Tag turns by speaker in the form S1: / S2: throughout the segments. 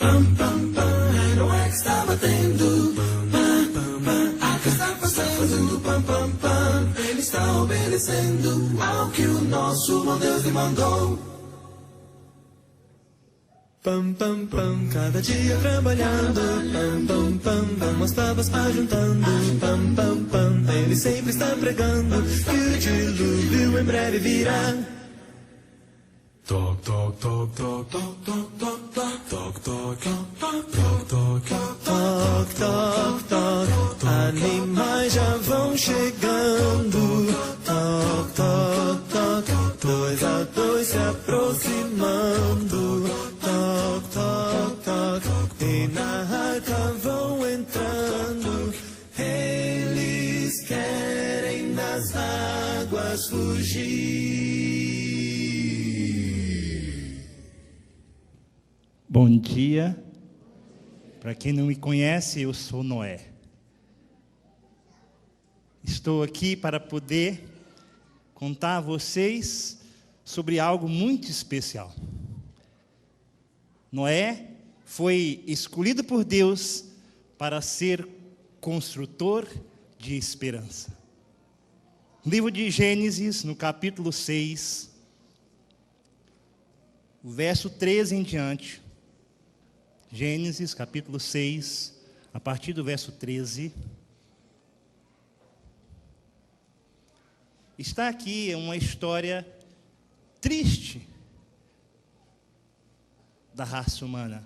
S1: Pam, pam, pam, era o que estava tendo. Pam, pam, pam, a que está fazendo. Pam, pam, pam, ele está obedecendo ao que o nosso bom Deus lhe mandou. Pam, pam, pam, cada dia trabalhando. Pam, pam, pam, pam, as favas ajuntando. Pam, pam, pam, ele sempre está pregando que o dilúvio em breve virá. Toc, toc, toc, toc, toc, toc, toc, toc, toc, toc, toc, toc, toc, toc, toc, animais já vão chegando. Toc, toc, toc, 2 a 2 se aproximando. Toc, toc, toc, e na arca vão entrando. Eles querem das águas fugir.
S2: Bom dia. Para quem não me conhece, eu sou Noé. Estou aqui para poder contar a vocês sobre algo muito especial. Noé foi escolhido por Deus para ser construtor de esperança. No livro de Gênesis, no capítulo 6, o verso 13 em diante, Gênesis, capítulo 6, a partir do verso 13. Está aqui uma história triste da raça humana.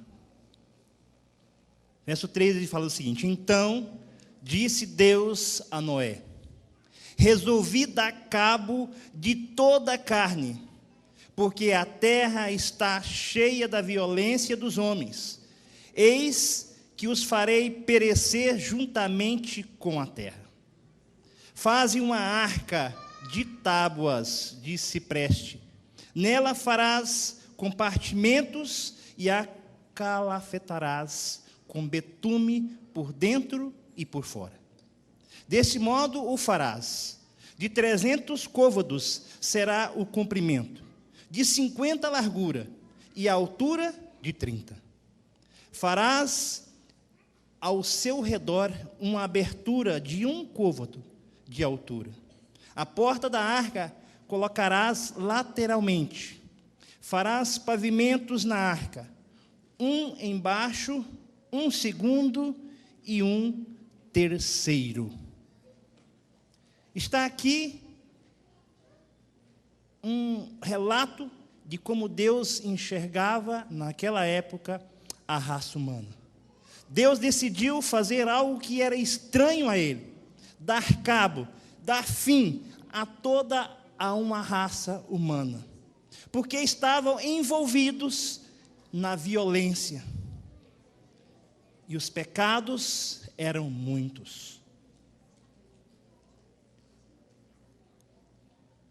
S2: Verso 13 fala o seguinte: então disse Deus a Noé: resolvi dar cabo de toda a carne, porque a terra está cheia da violência dos homens. Eis que os farei perecer juntamente com a terra. Faze uma arca de tábuas de cipreste. Nela farás compartimentos e a calafetarás com betume por dentro e por fora. Desse modo o farás. De 300 côvados será o comprimento, de 50 a largura e a altura de 30. Farás ao seu redor uma abertura de 1 côvado de altura. A porta da arca colocarás lateralmente. Farás pavimentos na arca, um embaixo, um segundo e um terceiro. Está aqui um relato de como Deus enxergava naquela época a raça humana. Deus decidiu fazer algo que era estranho a ele, dar cabo, dar fim a toda uma raça humana, porque estavam envolvidos na violência, e os pecados eram muitos.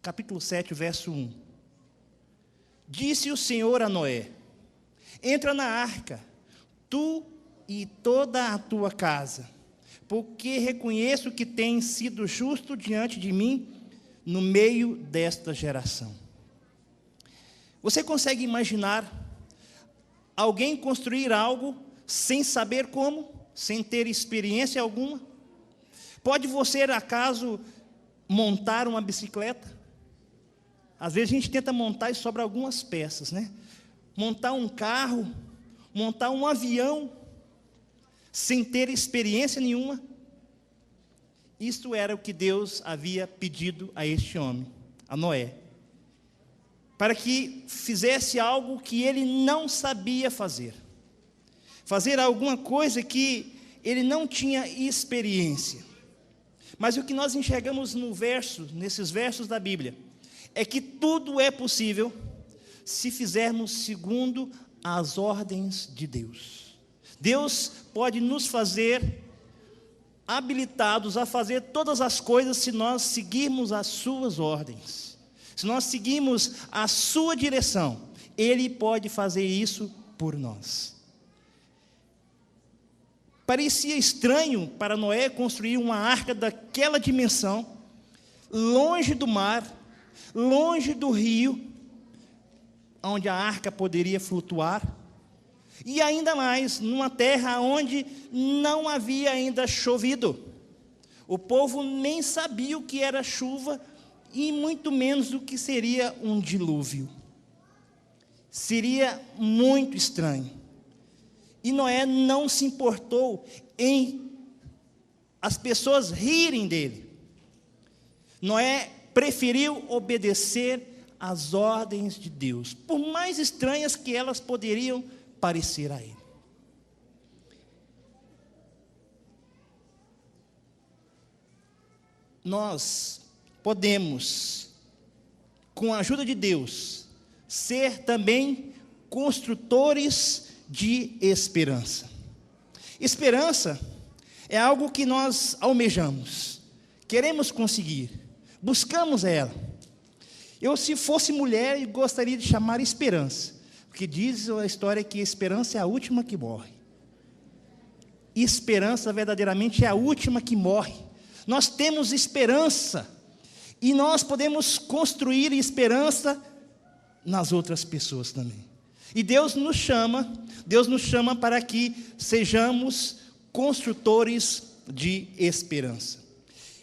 S2: Capítulo 7, verso 1. Disse o Senhor a Noé: entra na arca, tu e toda a tua casa, porque reconheço que tens sido justo diante de mim no meio desta geração. Você consegue imaginar alguém construir algo sem saber como, sem ter experiência alguma? Pode você, acaso, montar uma bicicleta? Às vezes a gente tenta montar e sobra algumas peças, né? Montar um carro, montar um avião, sem ter experiência nenhuma. Isto era o que Deus havia pedido a este homem, a Noé, para que fizesse algo que ele não sabia fazer. Fazer alguma coisa que ele não tinha experiência. Mas o que nós enxergamos nesses versos da Bíblia, é que tudo é possível se fizermos segundo as ordens de Deus. Deus pode nos fazer habilitados a fazer todas as coisas se nós seguirmos as suas ordens. Se nós seguirmos a sua direção, Ele pode fazer isso por nós. Parecia estranho para Noé construir uma arca daquela dimensão, longe do mar, longe do rio, onde a arca poderia flutuar. E ainda mais, numa terra onde não havia ainda chovido. O povo nem sabia o que era chuva, e muito menos o que seria um dilúvio. Seria muito estranho. E Noé não se importou em as pessoas rirem dele. Noé preferiu obedecer às ordens de Deus, por mais estranhas que elas poderiam parecer a ele. Nós podemos, com a ajuda de Deus, ser também construtores de esperança. Esperança é algo que nós almejamos, queremos conseguir, buscamos ela. Eu, se fosse mulher, gostaria de chamar esperança, porque diz a história que esperança é a última que morre. Esperança verdadeiramente é a última que morre. Nós temos esperança, e nós podemos construir esperança nas outras pessoas também. E Deus nos chama para que sejamos construtores de esperança.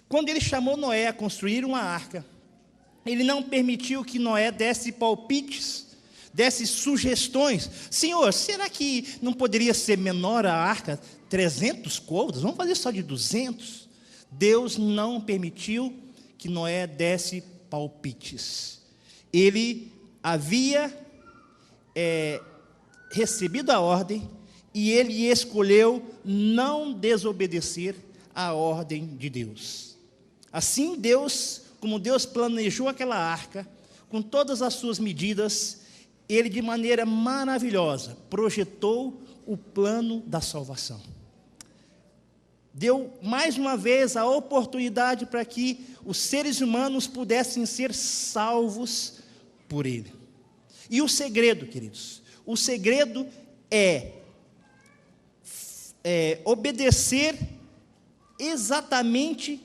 S2: Quando Ele chamou Noé a construir uma arca, Ele não permitiu que Noé desse palpites, desse sugestões. Senhor, será que não poderia ser menor a arca? 300 côvados? Vamos fazer só de 200? Deus não permitiu que Noé desse palpites. Ele havia recebido a ordem, e ele escolheu não desobedecer à ordem de Deus. Assim, como Deus planejou aquela arca, com todas as suas medidas, Ele, de maneira maravilhosa, projetou o plano da salvação. Deu, mais uma vez, a oportunidade para que os seres humanos pudessem ser salvos por Ele. E o segredo, queridos, o segredo é obedecer exatamente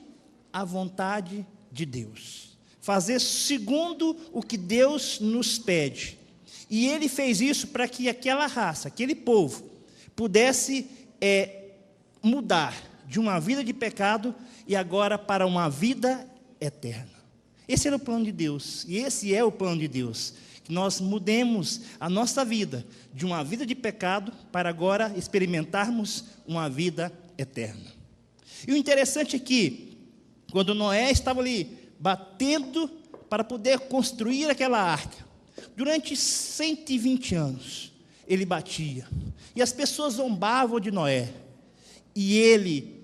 S2: à vontade de Deus. Fazer segundo o que Deus nos pede. E Ele fez isso para que aquela raça, aquele povo, pudesse mudar de uma vida de pecado e agora para uma vida eterna. Esse era o plano de Deus, e esse é o plano de Deus, que nós mudemos a nossa vida de uma vida de pecado para agora experimentarmos uma vida eterna. E o interessante é que, quando Noé estava ali batendo para poder construir aquela arca, durante 120 anos, ele batia, e as pessoas zombavam de Noé, e ele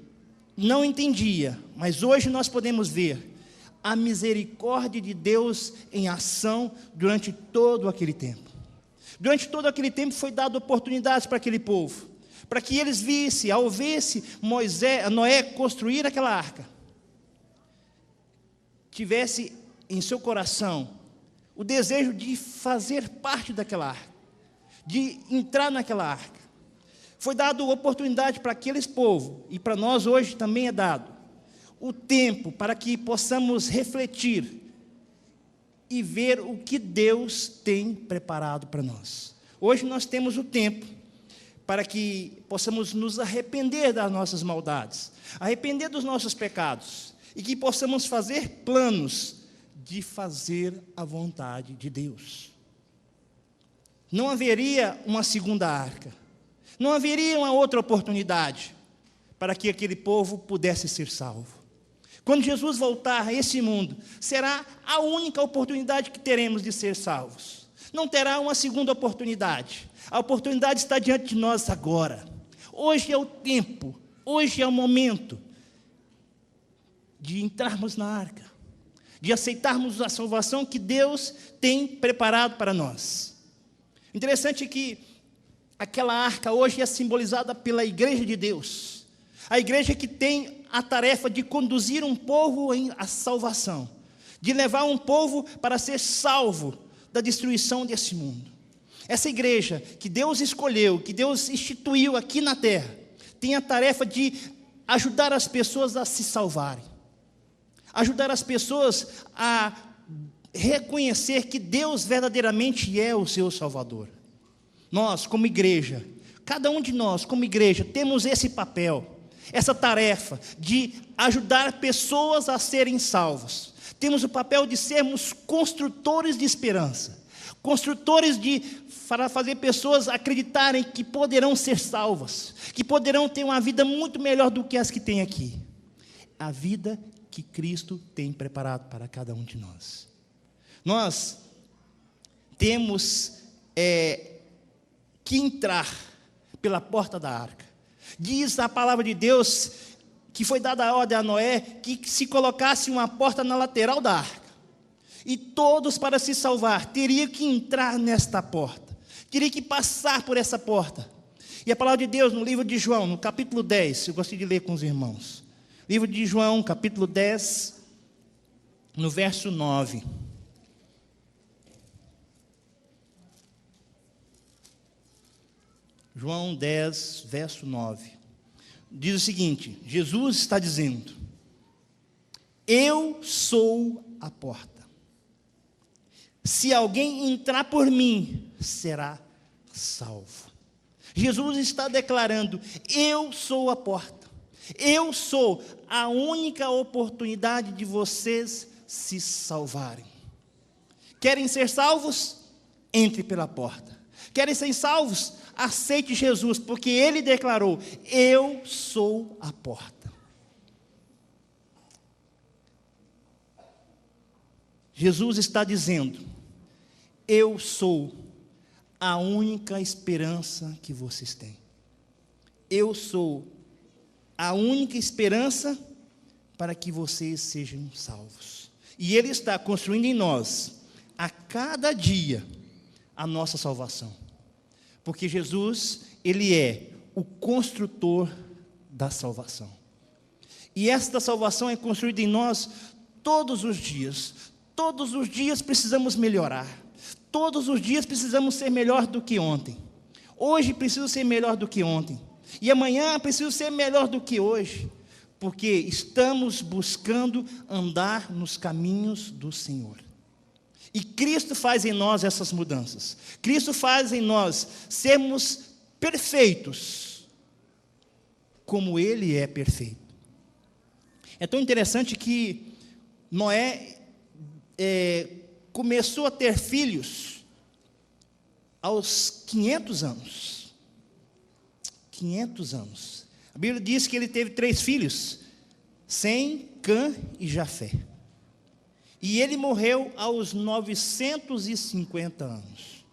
S2: não entendia, mas hoje nós podemos ver a misericórdia de Deus em ação durante todo aquele tempo. Durante todo aquele tempo foi dada oportunidades para aquele povo, para que eles vissem, ao ver-se Noé construir aquela arca, tivesse em seu coração o desejo de fazer parte daquela arca, de entrar naquela arca. Foi dado oportunidade para aqueles povos, e para nós hoje também é dado o tempo para que possamos refletir e ver o que Deus tem preparado para nós. Hoje nós temos o tempo para que possamos nos arrepender das nossas maldades, arrepender dos nossos pecados, e que possamos fazer planos de fazer a vontade de Deus. Não haveria uma segunda arca, não haveria uma outra oportunidade para que aquele povo pudesse ser salvo. Quando Jesus voltar a esse mundo, será a única oportunidade que teremos de ser salvos. Não terá uma segunda oportunidade. A oportunidade está diante de nós agora. Hoje é o tempo, hoje é o momento de entrarmos na arca, de aceitarmos a salvação que Deus tem preparado para nós. Interessante que aquela arca hoje é simbolizada pela igreja de Deus. A igreja que tem a tarefa de conduzir um povo à salvação, de levar um povo para ser salvo da destruição desse mundo. Essa igreja que Deus escolheu, que Deus instituiu aqui na terra, tem a tarefa de ajudar as pessoas a se salvarem, ajudar as pessoas a reconhecer que Deus verdadeiramente é o seu Salvador. Nós, como igreja, cada um de nós, como igreja, temos esse papel, essa tarefa de ajudar pessoas a serem salvas. Temos o papel de sermos construtores de esperança, construtores para fazer pessoas acreditarem que poderão ser salvas, que poderão ter uma vida muito melhor do que as que têm aqui. A vida que Cristo tem preparado para cada um de nós. Nós temos que entrar pela porta da arca. Diz a palavra de Deus que foi dada a ordem a Noé que se colocasse uma porta na lateral da arca. E todos, para se salvar, teriam que entrar nesta porta. Teriam que passar por essa porta. E a palavra de Deus no livro de João, no capítulo 10, eu gostaria de ler com os irmãos. Livro de João, capítulo 10, no verso 9. João 10, verso 9. Diz o seguinte: Jesus está dizendo: eu sou a porta. Se alguém entrar por mim, será salvo. Jesus está declarando: eu sou a porta. Eu sou a única oportunidade de vocês se salvarem. Querem ser salvos? Entre pela porta. Querem ser salvos? Aceite Jesus, porque Ele declarou: eu sou a porta. Jesus está dizendo: eu sou a única esperança que vocês têm. Eu sou a única esperança para que vocês sejam salvos. E Ele está construindo em nós, a cada dia, a nossa salvação. Porque Jesus, Ele é o construtor da salvação. E esta salvação é construída em nós todos os dias. Todos os dias precisamos melhorar. Todos os dias precisamos ser melhor do que ontem. Hoje preciso ser melhor do que ontem. E amanhã preciso ser melhor do que hoje. Porque estamos buscando andar nos caminhos do Senhor. E Cristo faz em nós essas mudanças. Cristo faz em nós sermos perfeitos, como Ele é perfeito. É tão interessante que Noé começou a ter filhos aos 500 anos. 500 anos. A Bíblia diz que ele teve 3 filhos, Sem, Cã e Jafé. E ele morreu aos 950 anos.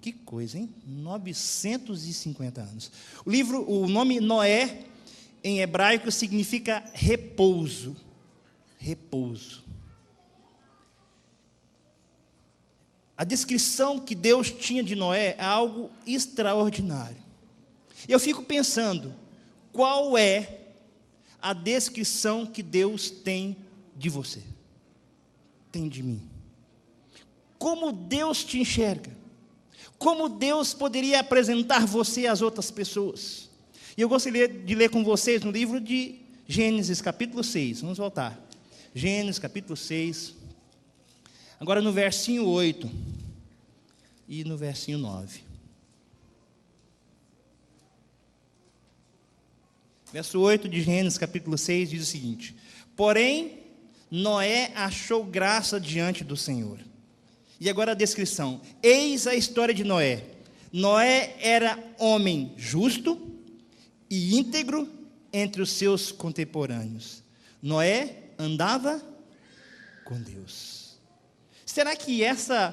S2: Que coisa, hein? 950 anos. O nome Noé, em hebraico, significa repouso. Repouso. A descrição que Deus tinha de Noé é algo extraordinário. Eu fico pensando, qual é a descrição que Deus tem de você? Tem de mim? Como Deus te enxerga? Como Deus poderia apresentar você às outras pessoas? E eu gostaria de ler com vocês no livro de Gênesis, capítulo 6. Vamos voltar. Gênesis, capítulo 6. Agora no versinho 8 e no versinho 9. Verso 8 de Gênesis, capítulo 6, diz o seguinte: porém, Noé achou graça diante do Senhor. E agora a descrição. Eis a história de Noé. Noé era homem justo e íntegro entre os seus contemporâneos. Noé andava com Deus. Será que essa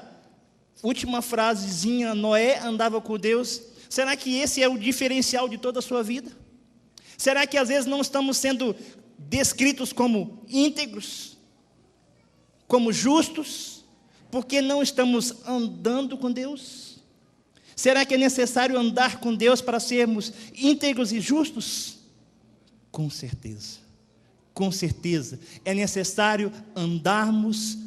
S2: última frasezinha, Noé andava com Deus, será que esse é o diferencial de toda a sua vida? Será que às vezes não estamos sendo descritos como íntegros, como justos, porque não estamos andando com Deus? Será que é necessário andar com Deus para sermos íntegros e justos? Com certeza, é necessário andarmos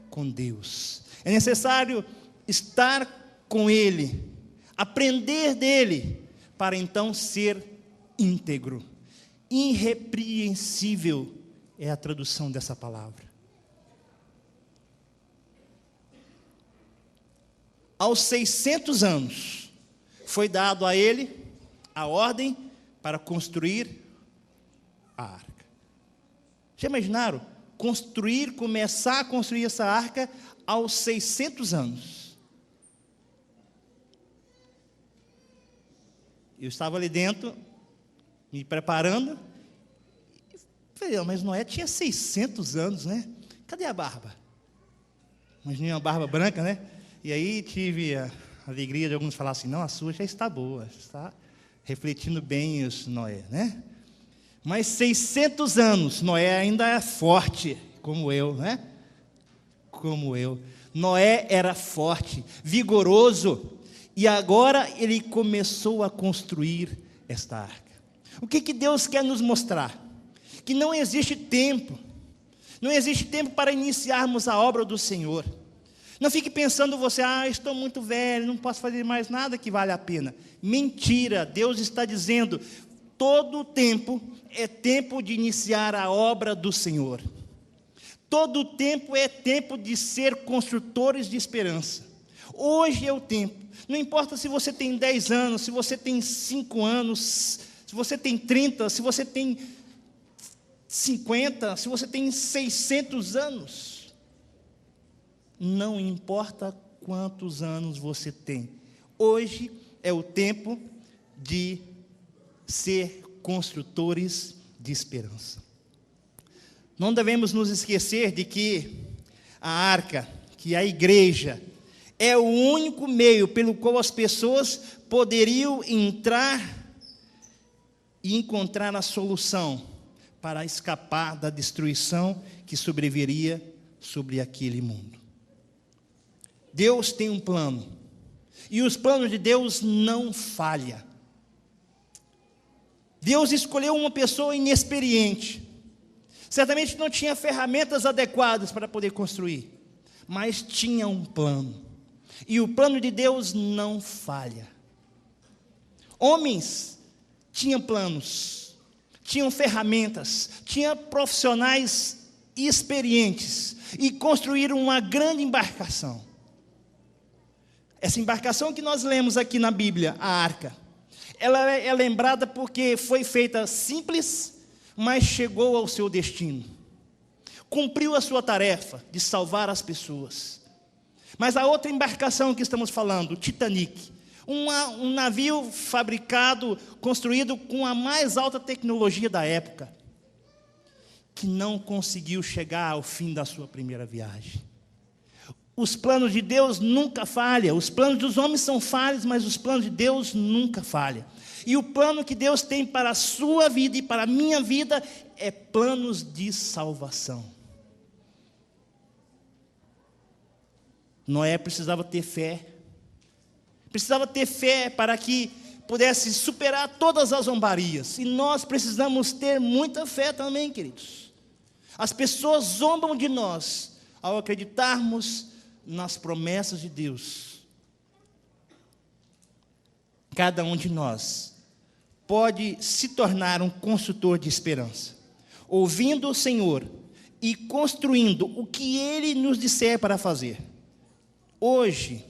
S2: com Deus, é necessário estar com Ele, aprender dEle, para então ser íntegro. Irrepreensível é a tradução dessa palavra. Aos 600 anos, foi dado a ele a ordem para construir a arca. Já imaginaram? Começar a construir essa arca aos 600 anos. Eu estava ali dentro, me preparando. Falei, mas Noé tinha 600 anos, né? Cadê a barba? Imaginei uma barba branca, né? E aí tive a alegria de alguns falar assim, não, a sua já está boa, está refletindo bem isso, Noé, né? Mas 600 anos, Noé ainda é forte, como eu, né? Como eu. Noé era forte, vigoroso, e agora ele começou a construir esta arca. O que Deus quer nos mostrar? Que não existe tempo para iniciarmos a obra do Senhor. Não fique pensando você, estou muito velho, não posso fazer mais nada que vale a pena. Mentira, Deus está dizendo, todo tempo é tempo de iniciar a obra do Senhor. Todo tempo é tempo de ser construtores de esperança. Hoje é o tempo. Não importa se você tem 10 anos, se você tem 5 anos, se você tem 30, se você tem 50, se você tem 600 anos. Não importa quantos anos você tem. Hoje é o tempo de ser construtores de esperança. Não devemos nos esquecer de que a arca, que a igreja, é o único meio pelo qual as pessoas poderiam entrar e encontrar a solução para escapar da destruição que sobreviria sobre aquele mundo. Deus tem um plano, e os planos de Deus não falham. Deus escolheu uma pessoa inexperiente, certamente não tinha ferramentas adequadas para poder construir, mas tinha um plano, e o plano de Deus não falha. Homens tinham planos, tinham ferramentas, tinham profissionais experientes, e construíram uma grande embarcação. Essa embarcação que nós lemos aqui na Bíblia, a arca, ela é lembrada porque foi feita simples, mas chegou ao seu destino. Cumpriu a sua tarefa de salvar as pessoas. Mas a outra embarcação que estamos falando, o Titanic, um navio fabricado, construído com a mais alta tecnologia da época, que não conseguiu chegar ao fim da sua primeira viagem. Os planos de Deus nunca falham. Os planos dos homens são falhos, mas os planos de Deus nunca falham. E o plano que Deus tem para a sua vida e para a minha vida é planos de salvação. Noé precisava ter fé. Precisava ter fé para que pudesse superar todas as zombarias. E nós precisamos ter muita fé também, queridos. As pessoas zombam de nós ao acreditarmos nas promessas de Deus. Cada um de nós pode se tornar um construtor de esperança, ouvindo o Senhor e construindo o que Ele nos disser para fazer. Hoje,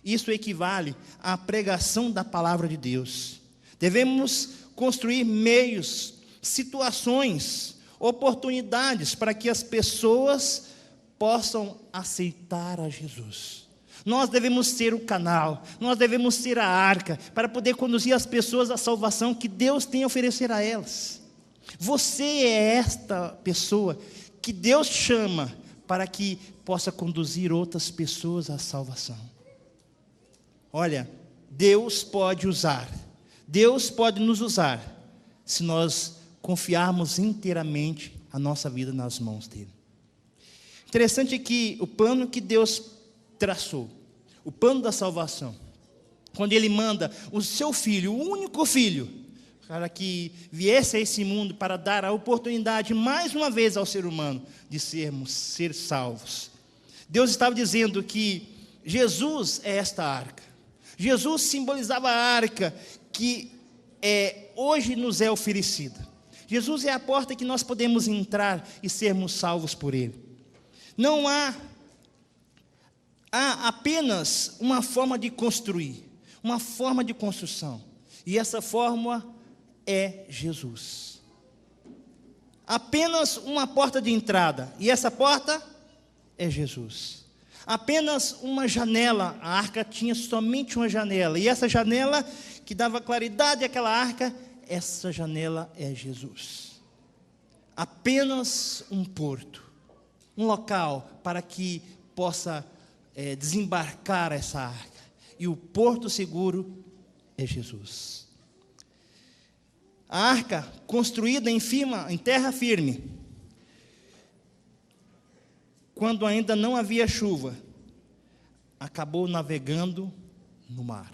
S2: isso equivale à pregação da palavra de Deus. Devemos construir meios, situações, oportunidades para que as pessoas possam aceitar a Jesus. Nós devemos ser o canal, nós devemos ser a arca, para poder conduzir as pessoas à salvação que Deus tem a oferecer a elas. Você é esta pessoa que Deus chama para que possa conduzir outras pessoas à salvação. Olha, Deus pode nos usar, se nós confiarmos inteiramente a nossa vida nas mãos dEle. Interessante que o plano que Deus traçou, o plano da salvação, quando Ele manda o seu filho, o único filho, para que viesse a esse mundo para dar a oportunidade mais uma vez ao ser humano de ser salvos. Deus estava dizendo que Jesus é esta arca. Jesus simbolizava a arca que hoje nos é oferecida. Jesus é a porta que nós podemos entrar e sermos salvos por Ele. Não há apenas uma forma de construir, uma forma de construção. E essa fórmula é Jesus. Apenas uma porta de entrada, e essa porta é Jesus. Apenas uma janela, a arca tinha somente uma janela, e essa janela que dava claridade àquela arca, essa janela é Jesus. Apenas um porto, um local para que possa desembarcar essa arca, e o porto seguro é Jesus. A arca construída em terra firme, quando ainda não havia chuva, acabou navegando no mar.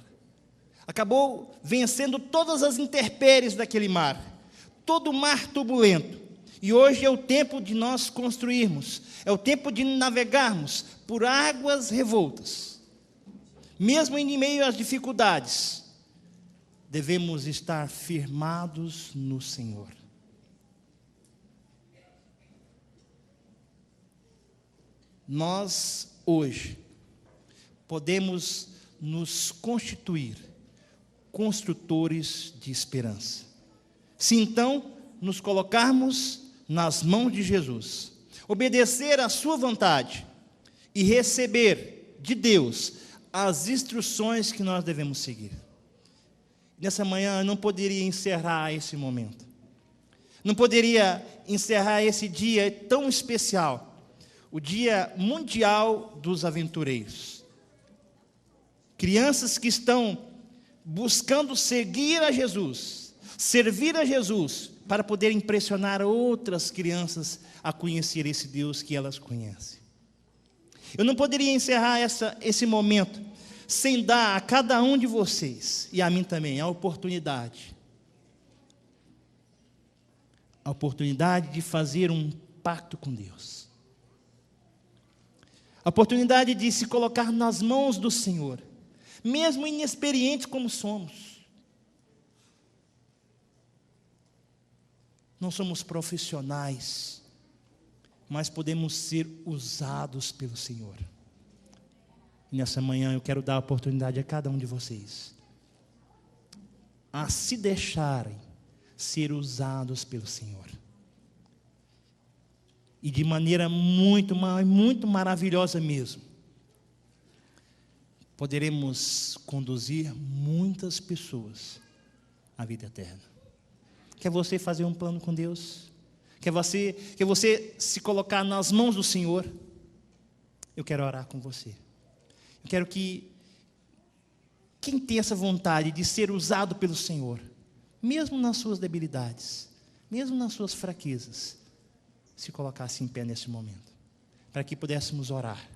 S2: Acabou vencendo todas as intempéries daquele mar, todo o mar turbulento. E hoje é o tempo de nós construirmos, é o tempo de navegarmos por águas revoltas. Mesmo em meio às dificuldades, devemos estar firmados no Senhor. Nós, hoje, podemos nos constituir construtores de esperança. Se então nos colocarmos nas mãos de Jesus, obedecer à sua vontade e receber de Deus as instruções que nós devemos seguir. Nessa manhã eu não poderia encerrar esse momento, não poderia encerrar esse dia tão especial, o Dia Mundial dos Aventureiros. Crianças que estão buscando seguir a Jesus, servir a Jesus, para poder impressionar outras crianças a conhecer esse Deus que elas conhecem. Eu não poderia encerrar esse momento sem dar a cada um de vocês, e a mim também, a oportunidade de fazer um pacto com Deus. A oportunidade de se colocar nas mãos do Senhor, mesmo inexperientes como somos. Não somos profissionais, mas podemos ser usados pelo Senhor. E nessa manhã eu quero dar a oportunidade a cada um de vocês a se deixarem ser usados pelo Senhor. E de maneira muito maravilhosa mesmo, poderemos conduzir muitas pessoas à vida eterna. Quer você fazer um plano com Deus? Quer você se colocar nas mãos do Senhor? Eu quero orar com você. Eu quero que quem tem essa vontade de ser usado pelo Senhor, mesmo nas suas debilidades, mesmo nas suas fraquezas, se colocasse em pé nesse momento, para que pudéssemos orar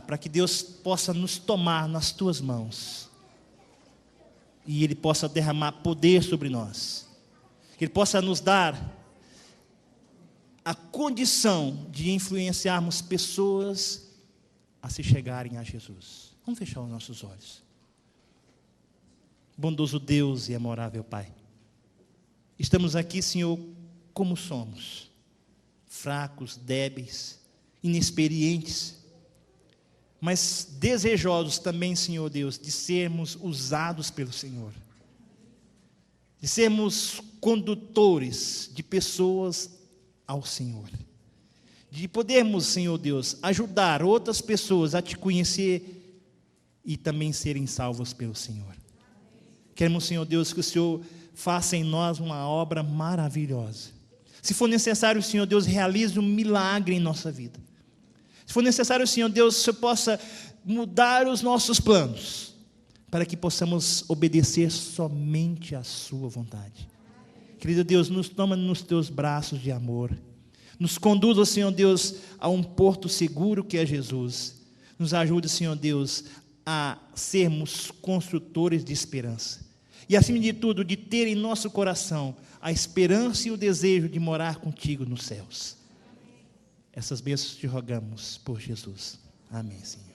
S2: para que Deus possa nos tomar nas tuas mãos, e Ele possa derramar poder sobre nós, que Ele possa nos dar a condição de influenciarmos pessoas a se chegarem a Jesus. Vamos fechar os nossos olhos. Bondoso Deus e amorável Pai, estamos aqui, Senhor, como somos, fracos, débeis, inexperientes, mas desejosos também, Senhor Deus, de sermos usados pelo Senhor, de sermos condutores de pessoas ao Senhor, de podermos, Senhor Deus, ajudar outras pessoas a Te conhecer e também serem salvos pelo Senhor. Queremos, Senhor Deus, que o Senhor faça em nós uma obra maravilhosa. Se for necessário, Senhor Deus, realize um milagre em nossa vida. Se for necessário, Senhor Deus, o Senhor possa mudar os nossos planos, para que possamos obedecer somente à sua vontade. Querido Deus, nos toma nos teus braços de amor, nos conduza, Senhor Deus, a um porto seguro que é Jesus. Nos ajude, Senhor Deus, a sermos construtores de esperança, e acima de tudo, de ter em nosso coração a esperança e o desejo de morar contigo nos céus. Essas bênçãos te rogamos por Jesus. Amém, Senhor.